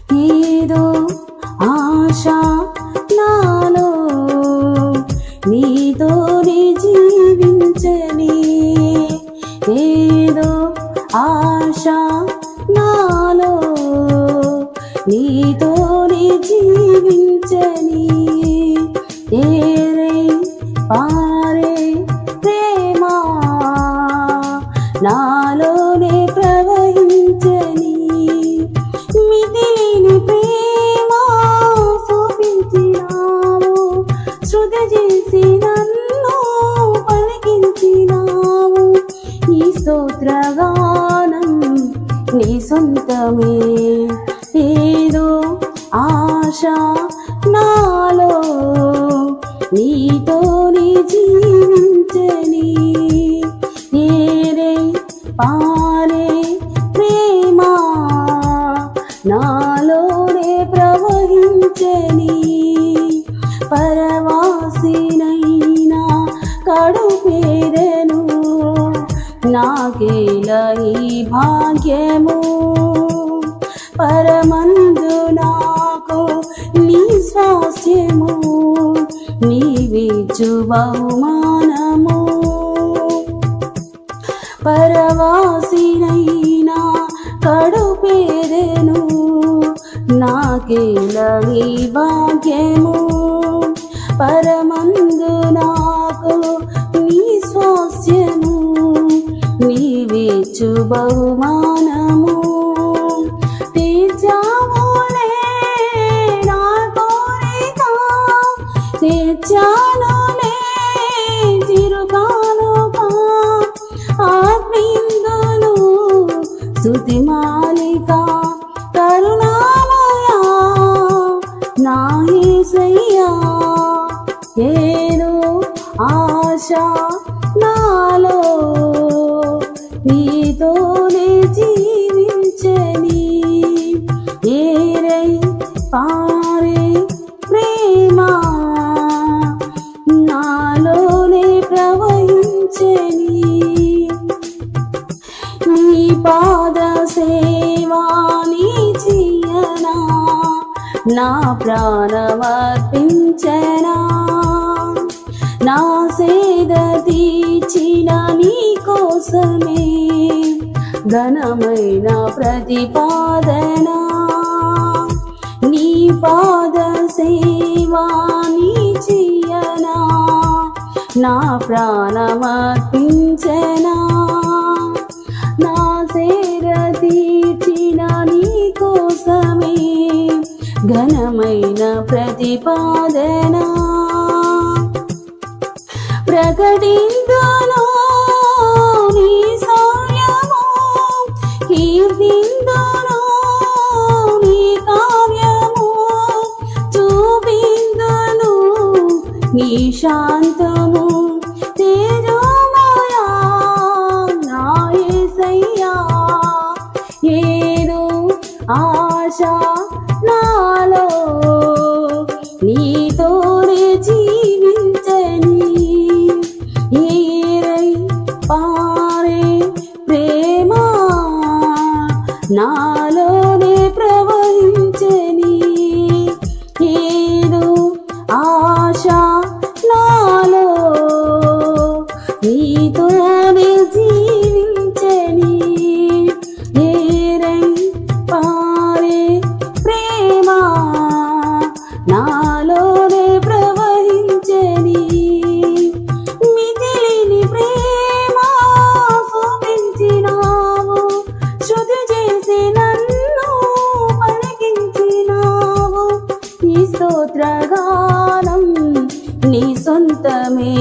ఏదో ఆశ నాలో నీతోనే జీవించని, ఏదో ఆశ నాలో నీతోనే జీవించని, ఏరై పారే ప్రేమ నాలోనే ప్రవహించని, మితిలేని ప్రేమ చూపించినావు, శృతి చేసి నన్ను పలికించినావు, నీ స్తోత్రగానం నీ సొంతమే, ఏదో ఆశ నాలో నీతోనే జీవించని, ఏరై పారే ప్రేమ నాలోనే ప్రవహించని, పరవాసినైనా కడుపేదెను నాకేలా ఈ భాగ్యము, పరమందు నాకు నీ స్వాస్యము, నీవిచ్చు బహుమానము, పరవాసినైనా కడుపేదెను నాకేలా ఈ భాగ్యము, పరమందు నాకు నీ స్వాస్యము, నీవిచ్చు బహుమానము, తీర్చావులే నా కోరిక, తీర్చానులే చిరుకానుక, ఆత్మీయులు స్తుతి మాలిక, కరుణామయ నా యేసయ్యా, ఏదో ఆశ నాలో నీతోనే జీవించని, ఏరై పారే ప్రేమ నాలోనే ప్రవహించని, నీ పాద సేవా నీ చెయ్యనా, నా ప్రాణమర్పించనా, నా సేద తీర్చిన నీ కోసమే ఘనమైన ప్రతిపాదన, నీ పాద సేవా నీ చెయ్యనా, నా ప్రాణమర్పించనా, నా సేద తీర్చిన నీ కోసమే ఘనమైన ప్రతిపాదన, ప్రకటిందును నీ శౌర్యము, కీర్తిందును నీ కార్యము, చూపిందును నీ శాంతము, తేజోమయ నా యేసయ్యా, ఏదో ఆశ నాలో నీతోనే జీవించని, ఏరై పారే ప్రేమ నాలోనే ప్రవహించని, ఏదో ఆశ నాలో నీతోనే జీవించని, ఏరై పారే ప్రేమ నాలోనే ప్రవహించని, మితిలేని ప్రేమ చూపించినావు, శృతి చేసి నన్ను పలికించినావు, నీ స్తోత్రగానం నీ సొంతమే,